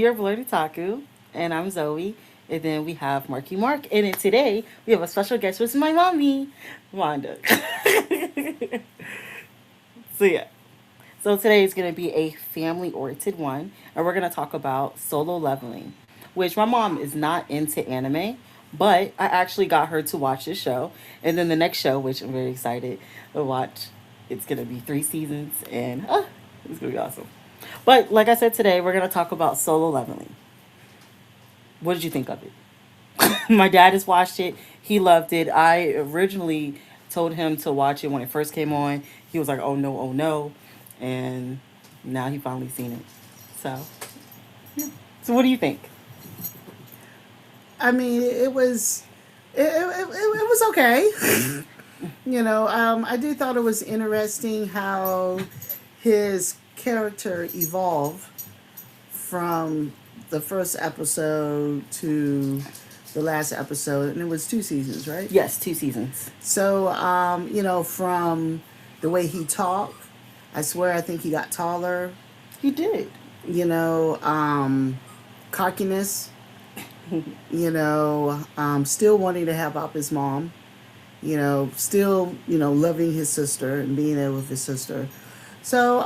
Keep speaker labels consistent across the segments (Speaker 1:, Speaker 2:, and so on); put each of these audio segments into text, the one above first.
Speaker 1: We are Blerd Otaku, and I'm Zoe. And then we have Marky Mark. And then today we have a special guest, which is my mommy, Wanda. so yeah. So today is going to be a family-oriented one, and we're going to talk about solo leveling, which my mom is not into anime, but I actually got her to watch this show. And then the next show, which I'm very excited to watch, it's going to be 3 seasons, and it's going to be awesome. But like I said today, we're going to talk about solo leveling. What did you think of it? My dad has watched it. He loved it. I originally told him to watch it when it first came on. He was like, "Oh no, oh no," and now he finally seen it. So, so what do you think?
Speaker 2: I mean, it was okay. I did thought it was interesting how his character evolved from the first episode to the last episode, and it was 2 seasons, right?
Speaker 1: Yes, 2 seasons.
Speaker 2: So, from the way he talked, I swear I think he got taller.
Speaker 1: He did.
Speaker 2: You know, cockiness. Still wanting to help out his mom. Still, loving his sister and being there with his sister. So,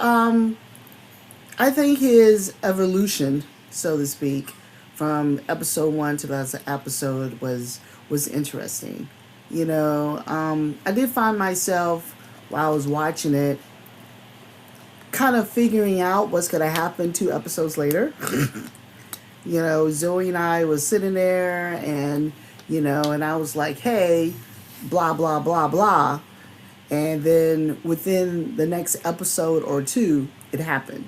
Speaker 2: I think his evolution, so to speak, from episode one to the last episode was interesting. I did find myself while I was watching it, kind of figuring out what's going to happen 2 episodes later. Zoe and I was sitting there, and I was like, "Hey, blah blah blah blah," and then within the next episode or two, it happened.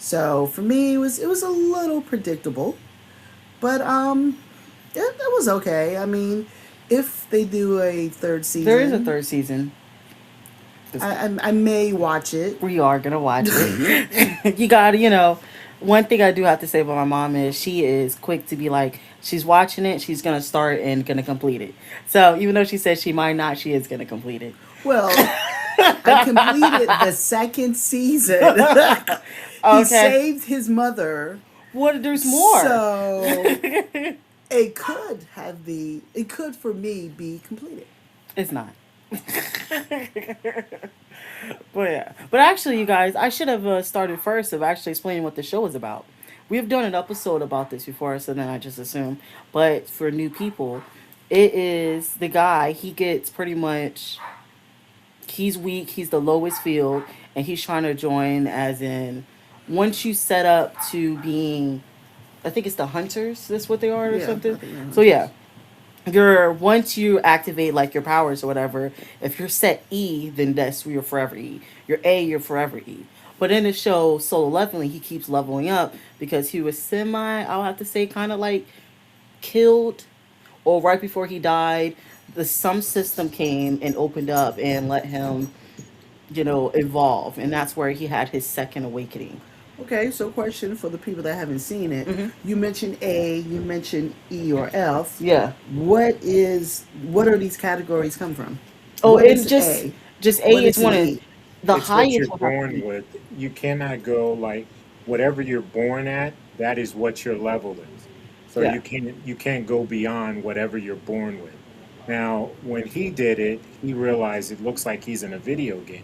Speaker 2: So for me, it was a little predictable, but it was okay. I mean, if they do a third
Speaker 1: There is a
Speaker 2: season,
Speaker 1: third season.
Speaker 2: I may watch it.
Speaker 1: We are gonna watch it. You gotta, one thing I do have to say about my mom is she is quick to be like, she's watching it, she's gonna start and gonna complete it. So even though she says she might not, she is gonna complete it.
Speaker 2: Well, I completed the second season. He
Speaker 1: Okay.
Speaker 2: saved his mother.
Speaker 1: What? There's more.
Speaker 2: So it could for me be completed.
Speaker 1: It's not. But yeah. But actually, you guys, I should have started first of actually explaining what the show is about. We've done an episode about this before, so then I just assume. But for new people, it is the guy. He gets pretty much. He's weak. He's the lowest field, and he's trying to join. As in, once you set up to being, I think it's the hunters. That's what they are, or
Speaker 2: Yeah, I
Speaker 1: something.
Speaker 2: think they're
Speaker 1: So yeah,
Speaker 2: hunters.
Speaker 1: you're once you activate like your powers or whatever, if you're set E, then that's your forever E. You're A, you're forever E. But in the show Solo Leveling, he keeps leveling up because he was semi, I'll have to say, kind of like killed, or right before he died, the some system came and opened up and let him, evolve, and that's where he had his second awakening.
Speaker 2: Okay, so question for the people that haven't seen it.
Speaker 1: Hmm.
Speaker 2: You mentioned A, you mentioned E or F.
Speaker 1: Yeah.
Speaker 2: What are these categories come from?
Speaker 1: Oh,
Speaker 2: What
Speaker 1: and
Speaker 2: is
Speaker 1: just
Speaker 2: A?
Speaker 1: just A
Speaker 2: What
Speaker 1: is
Speaker 2: is
Speaker 1: one
Speaker 2: an
Speaker 1: of
Speaker 2: E?
Speaker 1: the
Speaker 3: It's what
Speaker 1: highest
Speaker 3: you're
Speaker 1: will have to
Speaker 3: born
Speaker 1: be.
Speaker 3: with. You cannot go like whatever you're born at, that is what your level is. So
Speaker 1: Yeah.
Speaker 3: you can't go beyond whatever you're born with. Now, when he did it, he realized it looks like he's in a video game.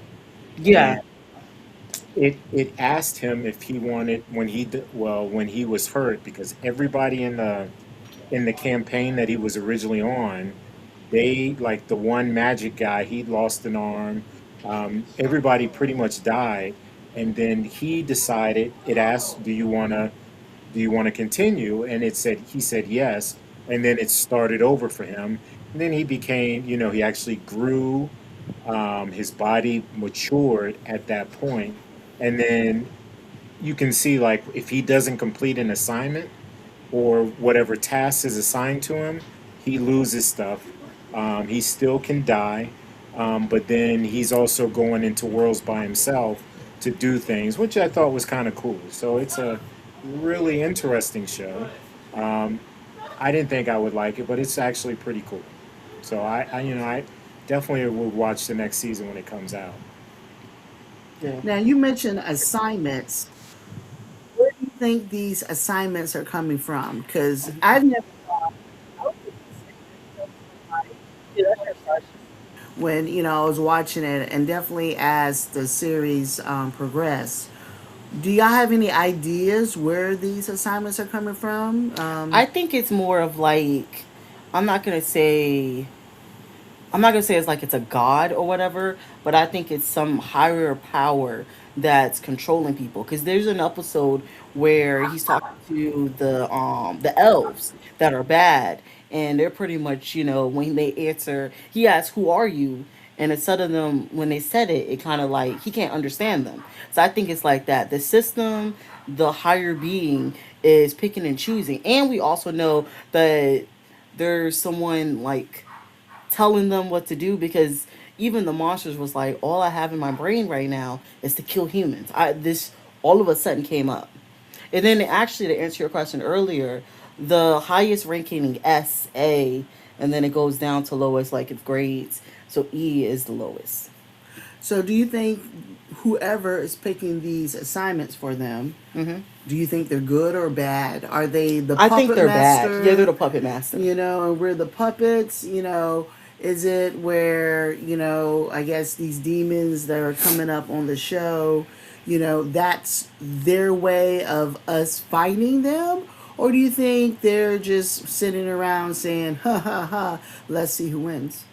Speaker 3: And
Speaker 1: Yeah.
Speaker 3: it asked him if he wanted when he was hurt because everybody in the campaign that he was originally on, they like the one magic guy, he lost an arm. Everybody pretty much died, and then he decided. It asked, "Do you want to continue?" And he said yes, and then it started over for him. And then he became, he actually grew. His body matured at that point, and then you can see like if he doesn't complete an assignment or whatever task is assigned to him, he loses stuff. He still can die, but then he's also going into worlds by himself to do things, which I thought was kind of cool. So it's a really interesting show. Um, I didn't think I would like it, but it's actually pretty cool. So I definitely will watch the next season when it comes out.
Speaker 1: Yeah.
Speaker 2: Now you mentioned assignments. Where do you think these assignments are coming from? Because I've never when I was watching it, and definitely as the series progressed. Do y'all have any ideas where these assignments are coming from?
Speaker 1: I think it's more of like, I'm not gonna say I'm not gonna say it's like it's a god or whatever, but I think it's some higher power that's controlling people. Because there's an episode where he's talking to the elves that are bad, and they're pretty much, when they answer, he asks, "Who are you?" And instead of them, when they said it, it kind of like he can't understand them. So I think it's like that. The system, the higher being is picking and choosing, and we also know that there's someone like telling them what to do, because even the monsters was like, all I have in my brain right now is to kill humans. I this all of a sudden came up. And then actually, to answer your question earlier, the highest ranking S, A, and then it goes down to lowest like its grades. So E is the lowest.
Speaker 2: So, do you think whoever is picking these assignments for them,
Speaker 1: Hmm.
Speaker 2: do you think they're good or bad? Are they the
Speaker 1: I think
Speaker 2: puppet
Speaker 1: they're bad. Yeah, they're
Speaker 2: master?
Speaker 1: the puppet master.
Speaker 2: And we're the puppets? Is it where, I guess these demons that are coming up on the show, that's their way of us fighting them? Or do you think they're just sitting around saying, ha ha ha, let's see who wins?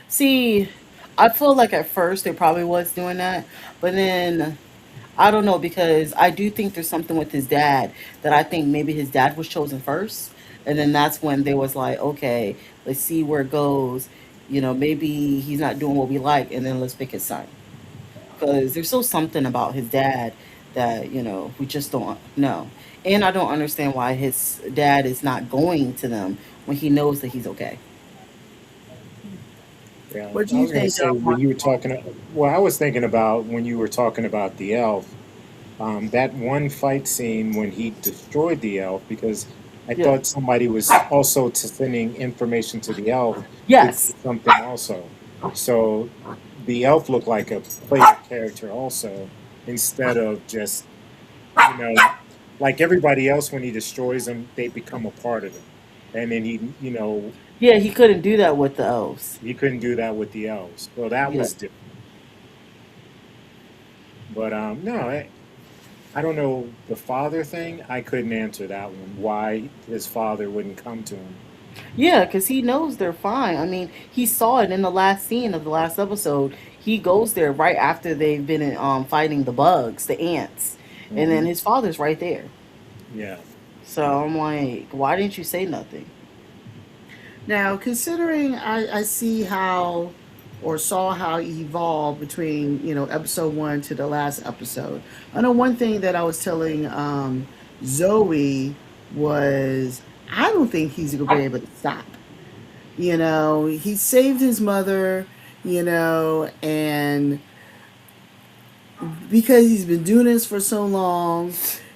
Speaker 1: See, I feel like at first they probably was doing that, but then I don't know, because I do think there's something with his dad that I think maybe his dad was chosen first, and then that's when they was like, okay, let's see where it goes. Maybe he's not doing what we like, and then let's pick his son, because there's still something about his dad that we just don't know, and I don't understand why his dad is not going to them when he knows that he's okay.
Speaker 3: Yeah,
Speaker 2: What do
Speaker 3: I
Speaker 2: you
Speaker 3: was going to
Speaker 2: think,
Speaker 3: say when you were talking. Well, I was thinking about when you were talking about the elf. That one fight scene when he destroyed the elf, because I
Speaker 1: Yeah.
Speaker 3: thought somebody was also sending information to the elf to do
Speaker 1: Yes.
Speaker 3: something also. So the elf looked like a player character also, instead of just, you know, like everybody else, when he destroys them, they become a part of him. And then
Speaker 1: Yeah, he couldn't do that with the elves.
Speaker 3: he couldn't do that with the elves. So that
Speaker 1: Yeah.
Speaker 3: was different. But no, I don't know the father thing. I couldn't answer that one. Why his father wouldn't come to him?
Speaker 1: Yeah, because he knows they're fine. I mean, he saw it in the last scene of the last episode. He goes there right after they've been fighting the bugs, the ants, and then
Speaker 3: Hmm.
Speaker 1: his father's right there.
Speaker 3: Yeah.
Speaker 1: So I'm like, why didn't you say nothing?
Speaker 2: now, considering I see how or saw how it evolved between, episode one to the last episode. I know one thing that I was telling Zoe was I don't think he's going to be able to stop. He saved his mother, and because he's been doing this for so long,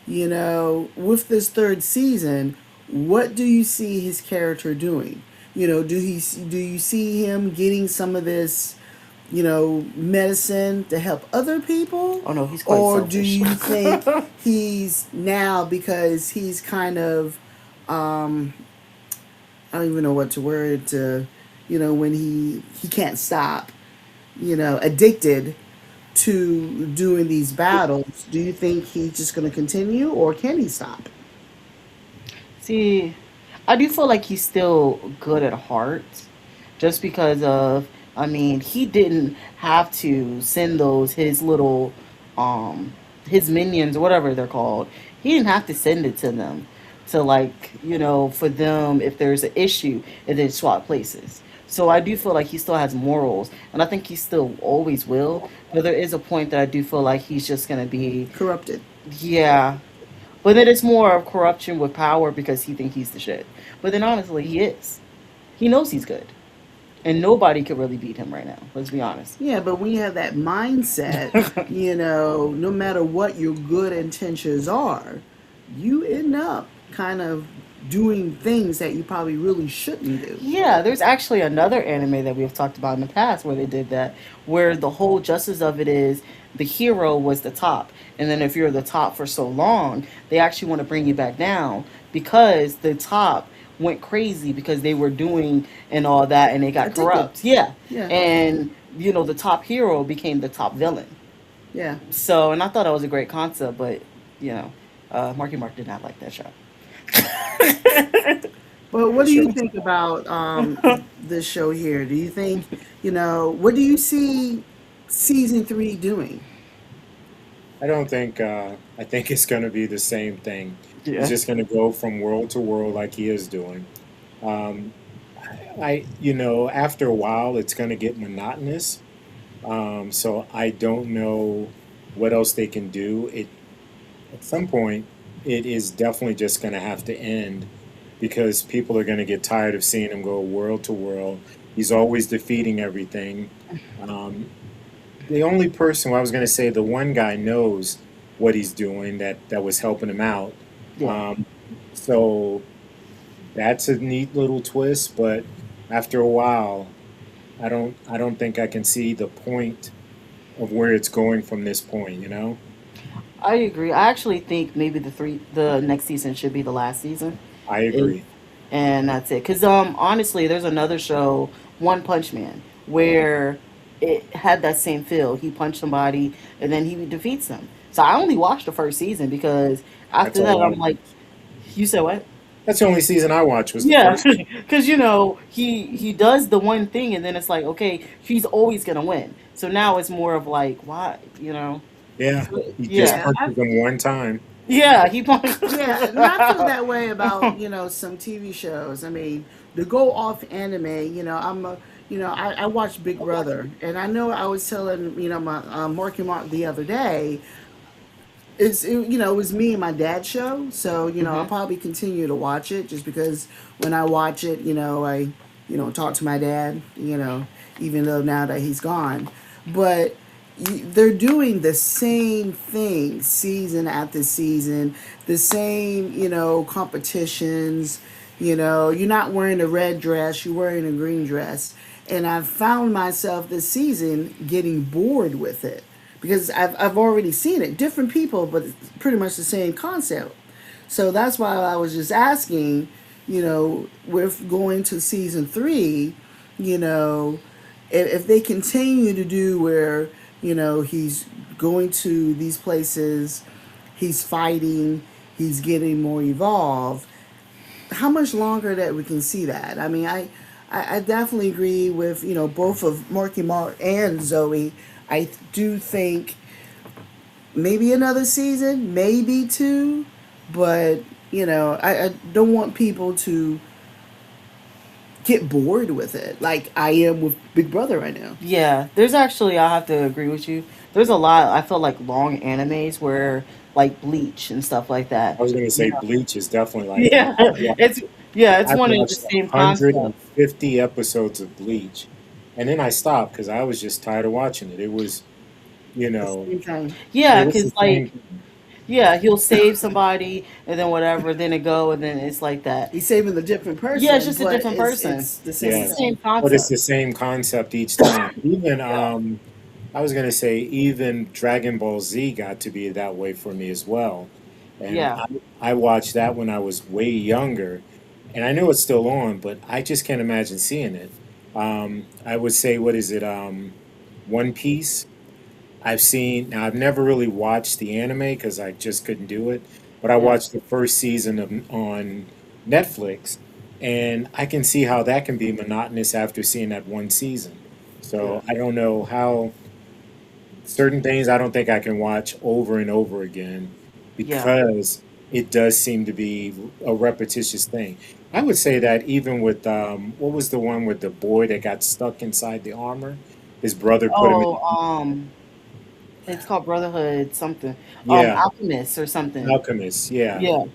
Speaker 2: with this third season, what do you see his character doing? Do you see him getting some of this, medicine to help other people?
Speaker 1: Oh no, he's quite
Speaker 2: Or do
Speaker 1: selfish.
Speaker 2: you think he's now, because he's kind of, um, I don't even know what to word to, when he can't stop, addicted to doing these battles, do you think he's just going to continue or can he stop?
Speaker 1: See, I do feel like he's still good at heart, just because of, I mean, he didn't have to send those um his minions or whatever they're called. He didn't have to send it to them to, like, for them, if there's an issue, and then swap places. So I do feel like he still has morals, and I think he still always will. But there is a point that I do feel like he's just gonna be,
Speaker 2: Corrupted.
Speaker 1: yeah. But then it's more of corruption with power because he think he's the shit. But then honestly, he is. He knows he's good, and nobody could really beat him right now. Let's be honest.
Speaker 2: Yeah, but when you have that mindset, no matter what your good intentions are, you end up kind of doing things that you probably really shouldn't do.
Speaker 1: Yeah, there's actually another anime that we have talked about in the past where they did that, where the whole justice of it is the hero was the top. And then if you're the top for so long, they actually want to bring you back down because the top went crazy because they were doing and all that and they got
Speaker 2: Addicted.
Speaker 1: corrupt. Yeah.
Speaker 2: Yeah,
Speaker 1: And, the top hero became the top villain.
Speaker 2: yeah.
Speaker 1: So, and I thought that was a great concept, but, you know, Marky Mark did not like that show.
Speaker 2: But what
Speaker 3: It
Speaker 2: do you
Speaker 3: shows.
Speaker 2: think about this show here? Do you think, what do you see season three doing?
Speaker 3: I don't think. I think it's going to be the same thing. He's
Speaker 1: Yeah.
Speaker 3: just going to go from world to world like he is doing. Um, after a while, it's going to get monotonous. So I don't know what else they can do. It At some point, it is definitely just going to have to end because people are going to get tired of seeing him go world to world. He's always defeating everything. Um, the only person, well, I was going to say, the one guy knows what he's doing that was helping him out.
Speaker 1: Yeah.
Speaker 3: Um, so that's a neat little twist, but after a while, I don't think I can see the point of where it's going from this point, you know?
Speaker 1: I agree. I actually think maybe the next season should be the last season.
Speaker 3: I
Speaker 1: Is
Speaker 3: agree.
Speaker 1: and that's it. Cause honestly, there's another show, One Punch Man, where it had that same feel. He punched somebody and then he defeats them. So I only watched the first season because
Speaker 3: That's
Speaker 1: after that
Speaker 3: all I
Speaker 1: I'm like,
Speaker 3: watched.
Speaker 1: you said what?
Speaker 3: That's the only season I watched was the
Speaker 1: Yeah,
Speaker 3: first.
Speaker 1: because he does the one thing and then it's like okay he's always gonna win. So now it's more of like why
Speaker 3: Yeah,
Speaker 1: So,
Speaker 3: he just
Speaker 1: yeah.
Speaker 2: Yeah,
Speaker 3: punches them one time.
Speaker 1: Yeah, he punched.
Speaker 2: yeah, and I feel that way about some TV shows. I mean, to go off anime, I watch Big Brother, and I know I was telling my Marky Mark the other day. It was me and my dad's show, so I'll
Speaker 1: Hmm.
Speaker 2: probably continue to watch it just because when I watch it, I talk to my dad, even though now that he's gone, but they're doing the same thing season after season, the same competitions. You're not wearing a red dress, you're wearing a green dress, and I've found myself this season getting bored with it because I've already seen it. Different people, but it's pretty much the same concept. So that's why I was just asking, with going to season three, you know, if they continue to do where, he's going to these places, he's fighting, he's getting more evolved, how much longer that we can see that? I mean, I definitely agree with, both of Marky Mark and Zoe. I do think maybe another season, maybe two, but I don't want people to get bored with it like I am with Big Brother right now.
Speaker 1: Yeah, there's actually I have to agree with you. There's a lot I feel like long animes where like Bleach and stuff like that.
Speaker 3: I was going to
Speaker 1: You
Speaker 3: say
Speaker 1: know.
Speaker 3: Bleach is definitely like
Speaker 1: Yeah, it's it's
Speaker 3: I've
Speaker 1: one of the
Speaker 3: watched
Speaker 1: same
Speaker 3: 150
Speaker 1: concepts.
Speaker 3: episodes of Bleach, and then I stopped because I was just tired of watching it. You
Speaker 2: The
Speaker 3: know,
Speaker 2: same thing.
Speaker 1: Yeah,
Speaker 3: it was
Speaker 1: cuz
Speaker 3: the
Speaker 1: like
Speaker 3: same thing.
Speaker 1: yeah, he'll save somebody and then whatever, then it go and then it's like that.
Speaker 2: He's saving a different
Speaker 1: Yeah, it's
Speaker 2: person,
Speaker 1: just a
Speaker 2: but
Speaker 1: different
Speaker 2: it's
Speaker 1: person.
Speaker 2: it's the
Speaker 1: It's
Speaker 2: same
Speaker 1: the
Speaker 3: Yes,
Speaker 1: same
Speaker 2: thing.
Speaker 3: but it's
Speaker 1: concept.
Speaker 3: the same concept each time. Even
Speaker 1: Yeah.
Speaker 3: I was gonna say even Dragon Ball Z got to be that way for me as well, and
Speaker 1: Yeah.
Speaker 3: I watched that when I was way younger, and I know it's still on, but I just can't imagine seeing it. I would say what is it? One Piece. I've seen now. I've never really watched the anime because I just couldn't do it. But I
Speaker 1: Yeah.
Speaker 3: watched the first season of on Netflix, and I can see how that can be monotonous after seeing that one season.
Speaker 2: Yeah.
Speaker 3: So I don't know how certain things I don't think I can watch over and over again
Speaker 1: Yeah.
Speaker 3: because it does seem to be a repetitious thing. I would say that even with what was the one with the boy that got stuck inside the armor? His brother put him
Speaker 1: Oh,
Speaker 3: in.
Speaker 1: it's called Brotherhood something.
Speaker 3: Yeah,
Speaker 1: Alchemist or something.
Speaker 3: Alchemist, yeah.
Speaker 1: Yeah.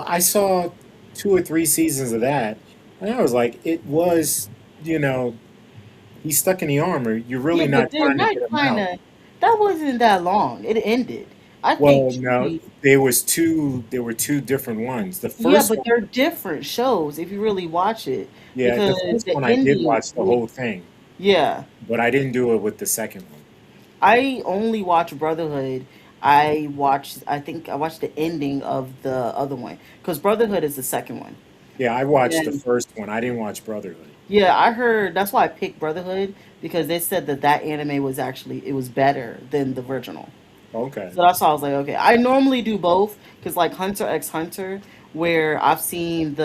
Speaker 3: I saw 2 or 3 seasons of that, and I was like, it was, you know, he's stuck in the armor. You're
Speaker 1: Yeah,
Speaker 3: really
Speaker 1: but
Speaker 3: not
Speaker 1: then
Speaker 3: trying to
Speaker 1: that
Speaker 3: get him
Speaker 1: kind
Speaker 3: out.
Speaker 1: of that wasn't that long. It ended. I think
Speaker 3: Well, no,
Speaker 1: truly,
Speaker 3: there were two different ones. The
Speaker 1: yeah,
Speaker 3: first
Speaker 1: but
Speaker 3: one,
Speaker 1: they're different shows if you really watch it
Speaker 3: yeah, the
Speaker 1: because
Speaker 3: first
Speaker 1: the
Speaker 3: one I did
Speaker 1: ending,
Speaker 3: watch the whole thing,
Speaker 1: yeah.
Speaker 3: but I didn't do it with the second one.
Speaker 1: I only watch Brotherhood. I think I watched the ending of the other one because Brotherhood is the second one.
Speaker 3: Yeah, I watched the
Speaker 1: And
Speaker 3: first one. I didn't watch Brotherhood.
Speaker 1: yeah, I heard that's why I picked Brotherhood because they said that that anime was actually it was better than the original.
Speaker 3: Okay.
Speaker 1: So that's why I was like, okay. I normally do both because like Hunter x Hunter, where I've seen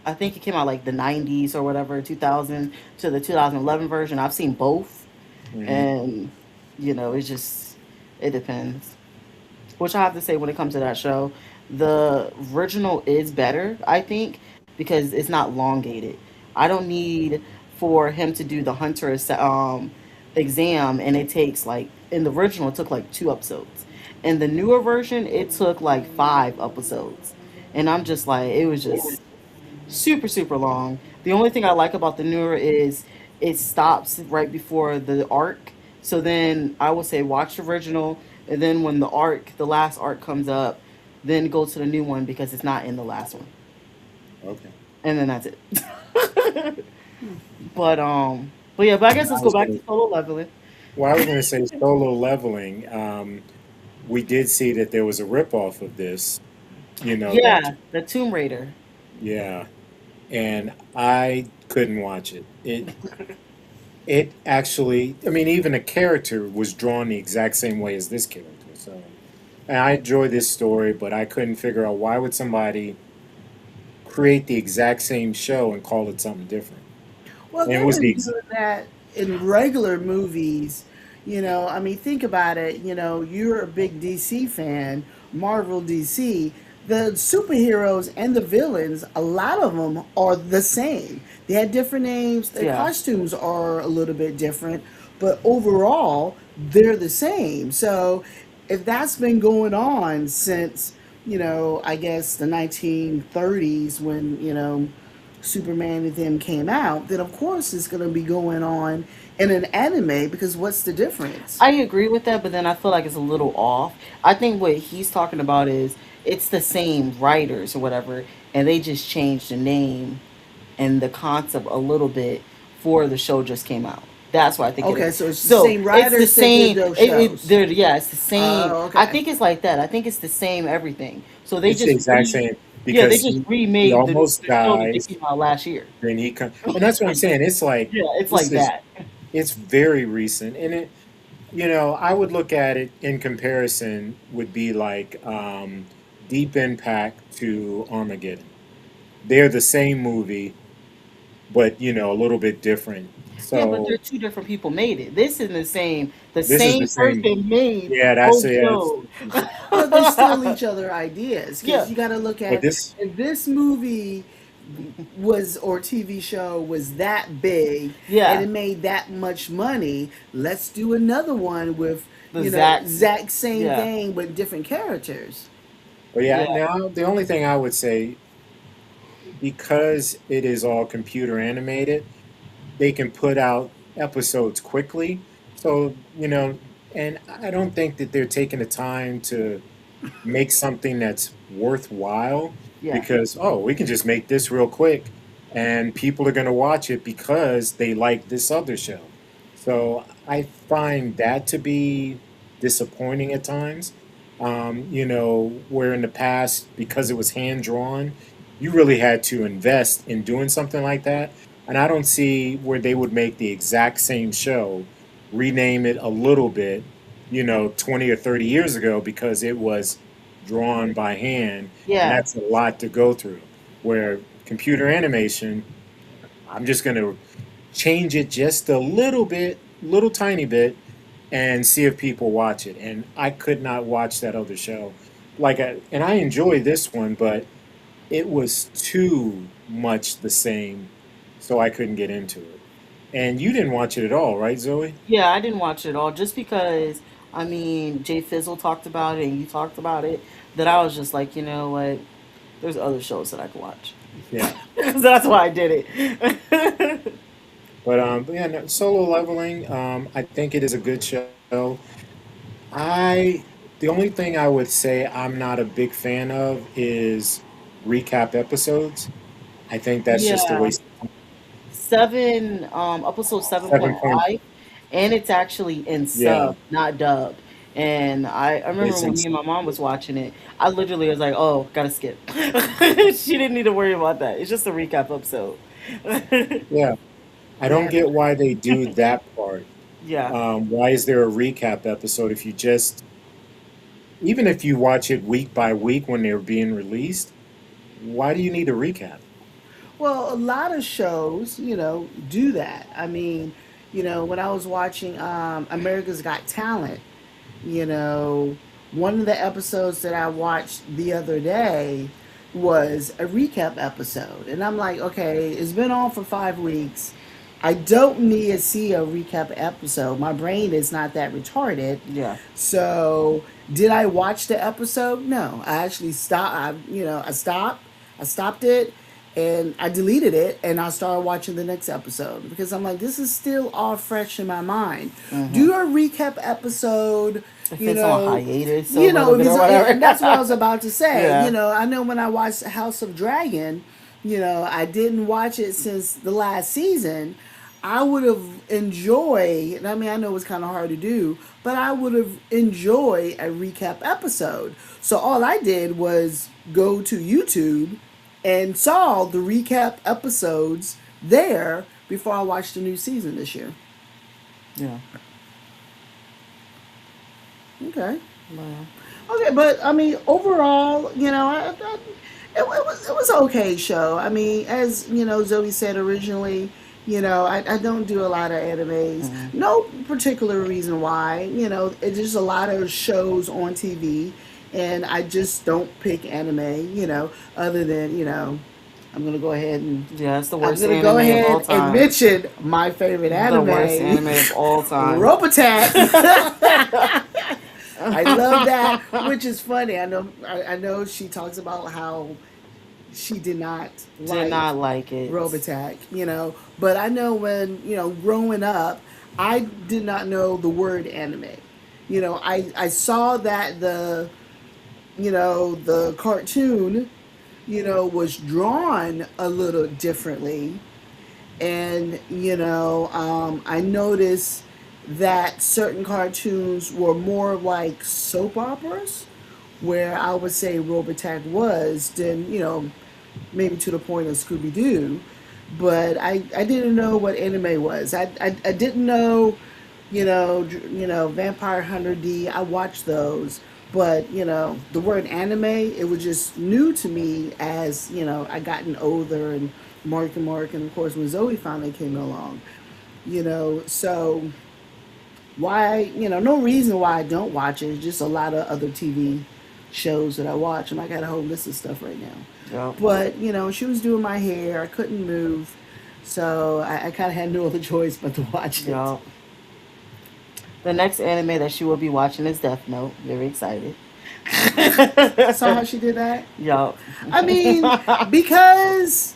Speaker 1: I think it came out like the 90s or whatever, 2000 to the 2011 version. I've seen both,
Speaker 3: Hmm.
Speaker 1: and it's just it depends. Which I have to say when it comes to that show, the original is better, I think, because it's not elongated. I don't need for him to do the exam, and it takes like in the original it took like 2 episodes. In the newer version, it took like 5 episodes, and I'm just like it was just super super long. The only thing I like about the newer is it stops right before the arc. So then I would say watch the original, and then when the last arc comes up, then go to the new one because it's not in the last one,
Speaker 3: Okay.
Speaker 1: and then that's it. But yeah, but I guess
Speaker 3: I
Speaker 1: let's go
Speaker 3: was
Speaker 1: back
Speaker 3: gonna,
Speaker 1: to solo leveling.
Speaker 3: well, I was gonna say Solo Leveling. We did see that there was a ripoff of this. That
Speaker 1: Yeah, the Tomb Raider.
Speaker 3: yeah, and I couldn't watch it. It actually, I mean, even a character was drawn the exact same way as this character. So, and I enjoy this story, but I couldn't figure out why would somebody create the exact same show and call it something different.
Speaker 2: Well,
Speaker 3: And it
Speaker 2: they've
Speaker 3: was the
Speaker 2: been doing that in regular movies. I mean, think about it. You're a big DC fan, Marvel DC. The superheroes and the villains, a lot of them are the same. They had different names, their
Speaker 1: Yeah,
Speaker 2: costumes are a little bit different, but overall, they're the same. So, if that's been going on since, I guess the 1930s when, Superman and them came out, then of course it's going to be going on in an anime because what's the difference?
Speaker 1: I agree with that, but then I feel like it's a little off. I think what he's talking about is it's the same writers or whatever, and they just changed the name and the concept a little bit for the show just came out. That's what I think it
Speaker 2: Okay,
Speaker 1: is.
Speaker 2: so it's the
Speaker 1: So
Speaker 2: same
Speaker 1: it's the
Speaker 2: writers that did
Speaker 1: same.
Speaker 2: those shows.
Speaker 1: Yeah, it's the same.
Speaker 2: Oh,
Speaker 1: I
Speaker 2: okay.
Speaker 1: think it's like that. I think it's the same everything. So they
Speaker 3: it's the
Speaker 1: just
Speaker 3: exact same
Speaker 1: yeah, they
Speaker 3: because
Speaker 1: just
Speaker 3: he
Speaker 1: remade
Speaker 3: almost
Speaker 1: the show that they
Speaker 3: dies,
Speaker 1: came out last year.
Speaker 3: then and that's what I'm saying. It's like
Speaker 1: Yeah, it's
Speaker 3: this
Speaker 1: like
Speaker 3: is
Speaker 1: that.
Speaker 3: it's very recent, and I would look at it in comparison would be like Deep Impact to Armageddon. They're the same movie, but a little bit different.
Speaker 1: Yeah, but they're
Speaker 3: So
Speaker 1: two different people made it. This is the same. The
Speaker 3: this is the
Speaker 1: same
Speaker 3: same.
Speaker 1: person made
Speaker 3: Yeah, that's
Speaker 1: both
Speaker 3: yeah.
Speaker 1: shows.
Speaker 2: But they steal each other ideas
Speaker 1: Yeah,
Speaker 2: because you got to look
Speaker 3: But
Speaker 2: at
Speaker 3: this
Speaker 2: if this movie was or TV show was that big and
Speaker 1: yeah.
Speaker 2: it made that much money, let's do another one with
Speaker 1: The Zach.
Speaker 2: exact same
Speaker 1: Yeah,
Speaker 2: thing but different characters.
Speaker 3: But yeah,
Speaker 1: yeah,
Speaker 3: now the only thing I would say, because it is all computer animated, they can put out episodes quickly. So, and I don't think that they're taking the time to make something that's worthwhile
Speaker 1: yeah,
Speaker 3: because, oh, we can just make this real quick and people are going to watch it because they like this other show. So I find that to be disappointing at times. Where in the past, because it was hand drawn, you really had to invest in doing something like that. And I don't see where they would make the exact same show, rename it a little bit, 20 or 30 years ago because it was drawn by hand. And
Speaker 1: yeah,
Speaker 3: that's a lot to go through. Where computer animation, I'm just going to change it just a little bit, little tiny bit, and see if people watch it. And I could not watch that other show. And I enjoy this one, but it was too much the same, so I couldn't get into it. And you didn't watch it at all, right, Zoe?
Speaker 1: yeah. I didn't watch it all just because I mean Jfizzle talked about it and you talked about it. That I was just like, you know what? There's other shows that I could watch.
Speaker 3: Yeah.
Speaker 1: So that's why I did it.
Speaker 3: But yeah, no, Solo Leveling, I think it is a good show. I The only thing I would say I'm not a big fan of is recap episodes. I think that's just a
Speaker 1: Yeah.
Speaker 3: waste of time.
Speaker 1: Episode seven
Speaker 3: Seven
Speaker 1: point
Speaker 3: point,
Speaker 1: five, and it's actually in
Speaker 3: yeah,
Speaker 1: sub, not dub. And I remember
Speaker 3: it's in,
Speaker 1: when me and my mom was watching it, I literally was like, "Oh, gotta skip." She didn't need to worry about that. It's just a recap episode.
Speaker 3: yeah. I don't
Speaker 2: Yeah.
Speaker 3: get why they do that part.
Speaker 1: Yeah,
Speaker 3: Why is there a recap episode if you just, even if you watch it week by week when they're being released, why do you need a recap?
Speaker 2: Well, a lot of shows, do that. I mean, when I was watching America's Got Talent, you know, one of the episodes that I watched the other day was a recap episode. And I'm like, okay, it's been on for 5 weeks. I don't need to see a recap episode. My brain is not that retarded.
Speaker 1: yeah.
Speaker 2: So, did I watch the episode? No. I actually stopped. I stopped it and I deleted it and I started watching the next episode because I'm like, this is still all fresh in my mind.
Speaker 1: Hmm.
Speaker 2: Do a recap episode,
Speaker 1: If
Speaker 2: you
Speaker 1: it's on
Speaker 2: know,
Speaker 1: hiatus a little bit or
Speaker 2: and that's what I
Speaker 1: whatever.
Speaker 2: was about to say.
Speaker 1: Yeah.
Speaker 2: I know when I watched House of Dragon, I didn't watch it since the last season. I would have enjoyed, and I mean, I know it's kind of hard to do, but I would have enjoyed a recap episode. So all I did was go to YouTube and saw the recap episodes there before I watched the new season this year.
Speaker 1: Yeah.
Speaker 2: Okay.
Speaker 1: Well,
Speaker 2: Okay, but I mean, overall, it was an okay show. I mean, as Zoe said originally, I don't do a lot of animes.
Speaker 1: mhm.
Speaker 2: No particular reason why. It's just a lot of shows on TV, and I just don't pick anime. Other than I'm gonna go ahead and
Speaker 1: Yeah, it's the
Speaker 2: I'm
Speaker 1: worst
Speaker 2: gonna go
Speaker 1: anime of all
Speaker 2: ahead and
Speaker 1: time.
Speaker 2: mention my favorite
Speaker 1: The worst
Speaker 2: anime,
Speaker 1: anime of all time.
Speaker 2: Robotat. I love that, which is funny. I know she talks about how she did not
Speaker 1: Did
Speaker 2: like
Speaker 1: not like it.
Speaker 2: Robotac, but I know when, growing up, I did not know the word anime. I saw that the cartoon, was drawn a little differently, and I noticed that certain cartoons were more like soap operas, where I would say Robotech was, than maybe to the point of Scooby Doo. But I didn't know what anime was. I didn't know, Vampire Hunter D. I watched those, but the word anime, it was just new to me as I gotten older and Mark, and of course when Zoe finally came along, so why, no reason why I don't watch it. It's just a lot of other TV shows that I watch, and I got a whole list of stuff right now.
Speaker 1: Yep.
Speaker 2: But she was doing my hair. I couldn't move, so I kind of had no other choice but to watch it.
Speaker 1: Yep. The next anime that she will be watching is Death Note. Very excited.
Speaker 2: Saw how she did that.
Speaker 1: Yup.
Speaker 2: I mean, because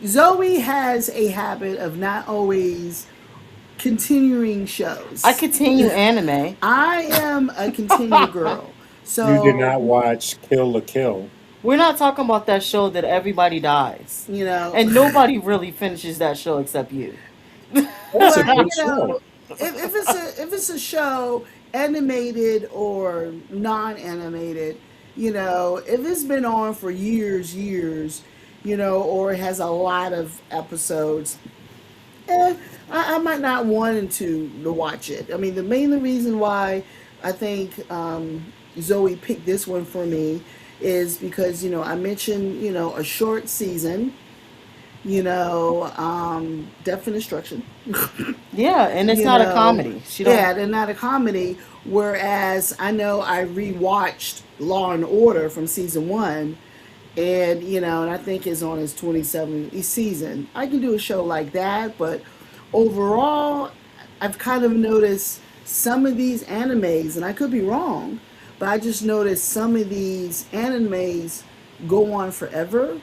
Speaker 2: Zoe has a habit of not always continuing
Speaker 1: I
Speaker 2: shows.
Speaker 1: continue anime.
Speaker 2: I am a continue girl,
Speaker 3: You did
Speaker 2: so
Speaker 3: not watch Kill la Kill.
Speaker 1: We're not talking about that show that everybody dies.
Speaker 2: you know.
Speaker 1: And nobody really finishes that show except you.
Speaker 3: That's a
Speaker 2: But
Speaker 3: good show.
Speaker 2: if it's a show, animated or non-animated, if it's been on for years, or it has a lot of episodes, I might not want to watch it. I mean, the main reason why I think Zoe picked this one for me is because I mentioned a short season, Death and Destruction.
Speaker 1: Yeah, and it's
Speaker 2: you
Speaker 1: not a
Speaker 2: know,
Speaker 1: comedy. She don't.
Speaker 2: yeah, they're not a comedy. Whereas I know I rewatched Law and Order from season one, and and I think it's on its 27th season. I can do a show like that, but overall, I've kind of noticed some of these animes, and I could be wrong, but I just noticed some of these animes go on forever.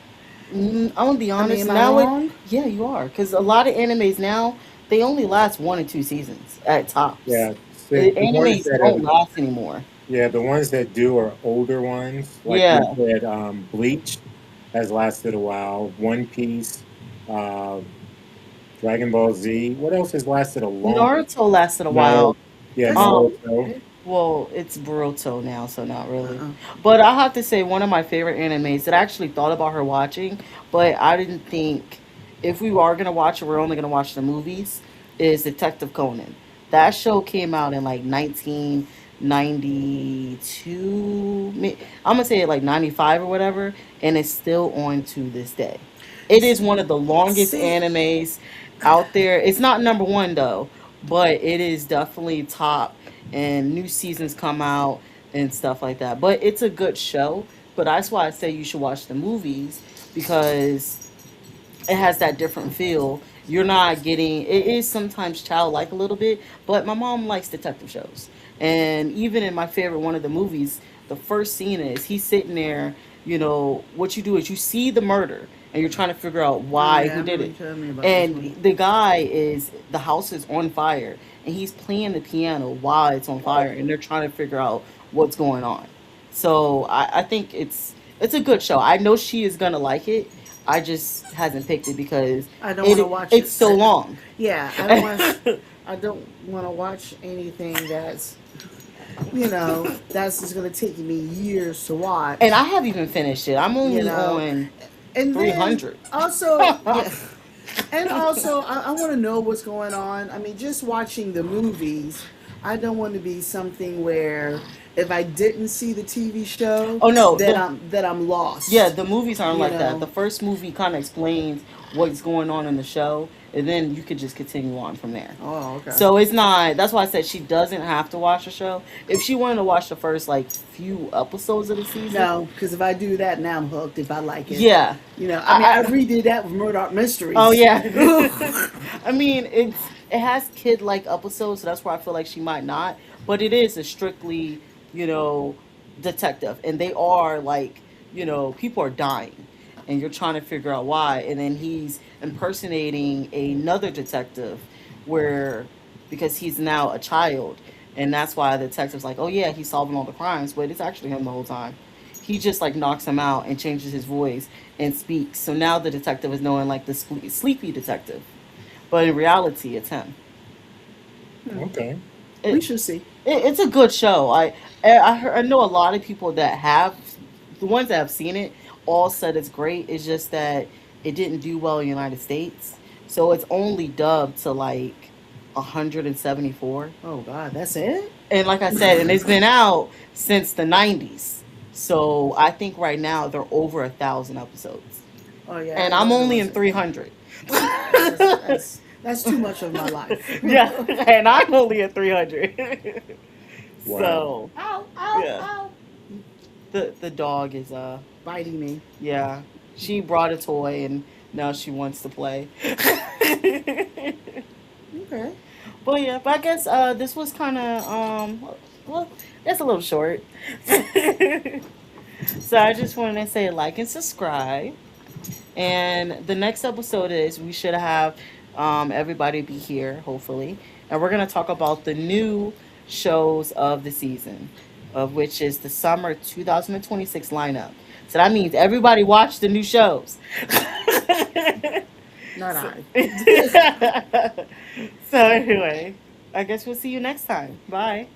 Speaker 1: I'm gonna be
Speaker 2: I mean,
Speaker 1: honest.
Speaker 2: am I
Speaker 1: Now it,
Speaker 2: wrong?
Speaker 1: yeah, you are, because a lot of animes now they only last 1 or 2 seasons at
Speaker 3: Yeah,
Speaker 1: tops.
Speaker 3: The ones
Speaker 1: Animes
Speaker 3: that
Speaker 1: don't
Speaker 3: have,
Speaker 1: last anymore.
Speaker 3: yeah, the ones that do are older ones. Like
Speaker 1: Yeah,
Speaker 3: you said, Bleach has lasted a while. One Piece, uh, Dragon Ball Z. What else has lasted a long
Speaker 1: Naruto lasted a
Speaker 3: No,
Speaker 1: while.
Speaker 3: yeah,
Speaker 2: That's
Speaker 1: Um,
Speaker 3: Naruto.
Speaker 1: well, it's Boruto now, so not really.
Speaker 2: uh-uh.
Speaker 1: But I have to say, one of my favorite animes that I actually thought about her watching, but I didn't think if we are gonna watch it, we're only gonna watch the movies. Is Detective Conan? That show came out in like 1992. I'm gonna say it like 95 or whatever, and it's still on to this day. It is one of the longest
Speaker 2: See,
Speaker 1: animes out there. It's not number one though, but it is definitely top. And new seasons come out and stuff like that. But it's a good show. But that's why I say you should watch the movies because it has that different feel. You're not getting it is sometimes childlike a little bit, but my mom likes detective shows. And even in my favorite one of the movies, the first scene is he's sitting there, what you do is you see the murder and you're trying to figure out
Speaker 2: oh
Speaker 1: why,
Speaker 2: yeah, I
Speaker 1: who did
Speaker 2: remember
Speaker 1: it.
Speaker 2: you telling me about this one.
Speaker 1: And the guy is the house is on fire and he's playing the piano while it's on fire and they're trying to figure out what's going on. So I think it's a good show. I know she is gonna like it. I just hasn't picked it because
Speaker 2: I don't want to
Speaker 1: it
Speaker 2: watch
Speaker 1: it's
Speaker 2: it.
Speaker 1: so long.
Speaker 2: Yeah, I don't want to. I don't want to watch anything that's just going to take me years to
Speaker 1: And
Speaker 2: watch.
Speaker 1: I haven't even finished it. I'm
Speaker 2: You
Speaker 1: only
Speaker 2: know,
Speaker 1: on
Speaker 2: and then
Speaker 1: 300.
Speaker 2: also, yeah, and also, I want to know what's going on. I mean, just watching the movies, I don't want to be something where if I didn't see the TV show,
Speaker 1: Oh no,
Speaker 2: that
Speaker 1: the
Speaker 2: I'm
Speaker 1: yeah,
Speaker 2: lost.
Speaker 1: the movies aren't
Speaker 2: You
Speaker 1: like that.
Speaker 2: know,
Speaker 1: The first movie kind of explains what's going on in the show, and then you could just continue on from there.
Speaker 2: oh okay.
Speaker 1: So it's not. That's why I said she doesn't have to watch the show. If she wanted to watch the first like few episodes of the season,
Speaker 2: No, because if I do that now, I'm hooked. If I like it,
Speaker 1: yeah.
Speaker 2: I mean, I
Speaker 1: I
Speaker 2: redid that with Murdoch
Speaker 1: Oh
Speaker 2: Mysteries.
Speaker 1: yeah. I mean, it has kid like episodes, so that's where I feel like she might not. But it is a strictly, you know, detective, and they are like, people are dying, and you're trying to figure out why, and then he's impersonating another detective, where because he's now a child, and that's why the detective's like, oh yeah, he's solving all the crimes, but it's actually him the whole time. He just like knocks him out and changes his voice and speaks. So now the detective is knowing like the sleepy detective, but in reality, it's him.
Speaker 3: Okay.
Speaker 2: We
Speaker 1: It,
Speaker 2: should see.
Speaker 1: it's a good show. I know a lot of people that have the ones that have seen it all said it's great. It's just that it didn't do well in the United States, so it's only dubbed to like 174.
Speaker 2: Oh God, that's it.
Speaker 1: And like I said, and it's been out since the 90s. So I think right now they're over 1,000 episodes,
Speaker 2: Oh yeah, I
Speaker 1: and
Speaker 2: didn't
Speaker 1: I'm
Speaker 2: know there
Speaker 1: only
Speaker 2: was
Speaker 1: in
Speaker 2: a.
Speaker 1: 300.
Speaker 2: That's too much of my life.
Speaker 1: Yeah, and I'm only at 300.
Speaker 3: Wow.
Speaker 1: So
Speaker 2: Ow! Ow!
Speaker 1: yeah,
Speaker 2: Ow!
Speaker 1: the dog is
Speaker 2: Biting me.
Speaker 1: yeah. She brought a toy and now she wants to play.
Speaker 2: Okay.
Speaker 1: But yeah, but I guess this was kind of well, that's a little short. So I just wanted to say like and subscribe. And the next episode is we should have everybody be here, hopefully. And we're going to talk about the new shows of the season, of which is the summer 2026 lineup. So that means everybody watch the new shows.
Speaker 2: Not
Speaker 1: so,
Speaker 2: I.
Speaker 1: so anyway, I guess we'll see you next time. Bye.